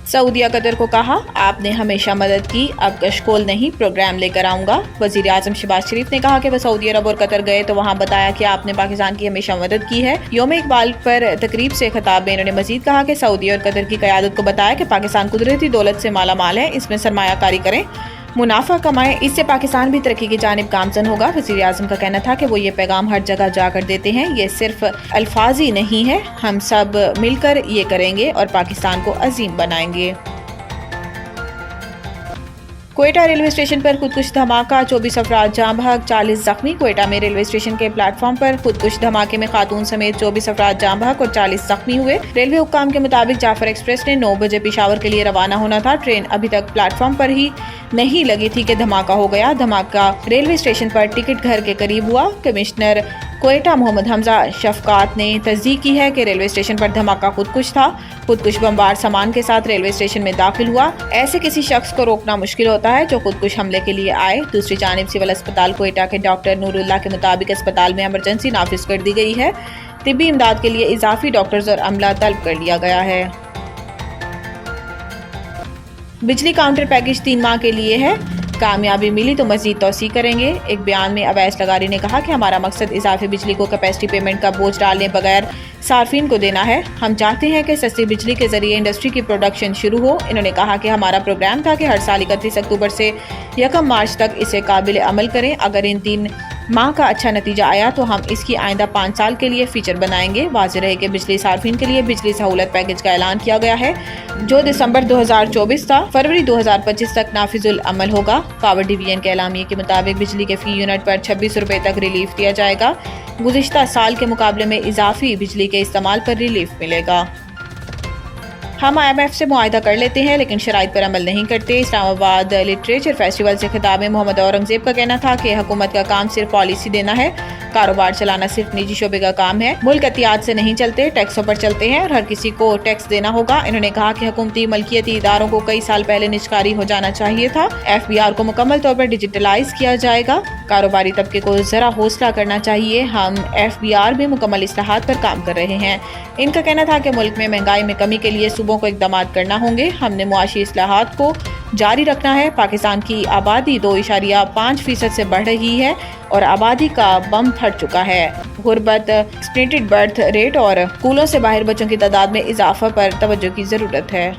सऊदीया Qatar को कहा, आपने हमेशा मदद की, अब कशकोल नहीं प्रोग्राम लेकर आऊंगा। वजीर आजम शहबाज शरीफ ने कहा कि वह सऊदी अरब और कतर गए तो वहां बताया कि आपने पाकिस्तान की हमेशा मदद की है। योम इकबाल पर तकरीब से खिताब में इन्होंने मजीद कहा कि सऊदी और कतर की क़यादत को बताया कि पाकिस्तान कुदरती दौलत से माला माल है, इसमें सरमायाकारी करें, मुनाफा कमाएं, इससे पाकिस्तान भी तरक्की की जानिब गामजन होगा। वज़ीर आज़म का कहना था कि वो ये पैगाम हर जगह जाकर देते हैं, ये सिर्फ अल्फाजी नहीं है, हम सब मिलकर ये करेंगे और पाकिस्तान को अजीम बनाएंगे। क्वेटा रेलवे स्टेशन पर खुदकुश धमाका, 24 अफराद जाँ बहक, 40 जख्मी। क्वेटा में रेलवे स्टेशन के प्लेटफॉर्म पर खुदकुश धमाके में खातून समेत 24 अफराद जाँ बहक और 40 जख्मी हुए। रेलवे हुक्काम के मुताबिक जाफर एक्सप्रेस ने 9 बजे पेशावर के लिए रवाना होना था। ट्रेन अभी तक प्लेटफॉर्म पर ही नहीं लगी थी कि धमाका हो गया। धमाका रेलवे स्टेशन पर टिकट घर के करीब हुआ। कमिश्नर क्वेटा मोहम्मद हमजा शफकात ने तस्दीक की है कि रेलवे स्टेशन पर धमाका खुदकुश था। खुदकुश बमबार सामान के साथ रेलवे स्टेशन में दाखिल हुआ। ऐसे किसी शख्स को रोकना मुश्किल होता है जो खुदकुश हमले के लिए आए। दूसरी जानिब सिविल अस्पताल क्वेटा के डॉक्टर नूरुल्लाह के मुताबिक अस्पताल में इमरजेंसी नाफिज कर दी गई है। तिब्बी इमदाद के लिए इजाफी डॉक्टर्स और अमला तलब कर लिया गया है। बिजली काउंटर पैकेज 3 माह के लिए है, कामयाबी मिली तो मजीद तोसी करेंगे। एक बयान में अवैस लगारी ने कहा कि हमारा मकसद इजाफी बिजली को कैपेसिटी पेमेंट का बोझ डालने बगैर सार्फिन को देना है। हम चाहते हैं कि सस्ती बिजली के जरिए इंडस्ट्री की प्रोडक्शन शुरू हो। इन्होंने कहा कि हमारा प्रोग्राम था कि हर साल 31 अक्टूबर से 1 मार्च तक इसे काबिल अमल करें। अगर इन 3 माह का अच्छा नतीजा आया तो हम इसकी आइंदा 5 साल के लिए फीचर बनाएंगे। वाज़ेह रहे कि बिजली सार्फिन के लिए बिजली सहूलत पैकेज का ऐलान किया गया है जो दिसंबर 2024 था, फरवरी 2025 तक नाफिजुल अमल होगा। पावर डिवीजन के एलामिये के मुताबिक बिजली के फी यूनिट पर 26 रुपए तक रिलीफ दिया जाएगा। गुज़िश्ता साल के मुकाबले में इजाफी बिजली के इस्तेमाल पर रिलीफ मिलेगा। हम IMF से मुआहिदा कर लेते हैं लेकिन शराइत पर अमल नहीं करते। इस्लामाबाद लिटरेचर फेस्टिवल से खिताब में मोहम्मद औरंगजेब का कहना था कि हुकूमत का काम सिर्फ पॉलिसी देना है, कारोबार चलाना सिर्फ निजी शोबे का काम है। मुल्क एहतियात से नहीं चलते, टैक्सों पर चलते हैं और हर किसी को टैक्स देना होगा। इन्होंने कहा कि हुकूमती मलकियती इदारों को कई साल पहले निष्कारी हो जाना चाहिए था। FBR को मुकम्मल तौर पर डिजिटलाइज किया जाएगा। कारोबारी तबके को जरा हौसला करना चाहिए। हम FBR में मुकम्मल इस्लाहात पर काम कर रहे हैं। इनका कहना था कि मुल्क में महंगाई में कमी के लिए सूबों को इक़दामात करना होंगे। हमने मुआशी इस्लाहात को जारी रखना है। पाकिस्तान की आबादी 2.5% से बढ़ रही है और आबादी का बम फट चुका है। गुर्बत, स्प्लिटेड बर्थ रेट और स्कूलों से बाहर बच्चों की तादाद में इजाफा पर तवज्जो की ज़रूरत है।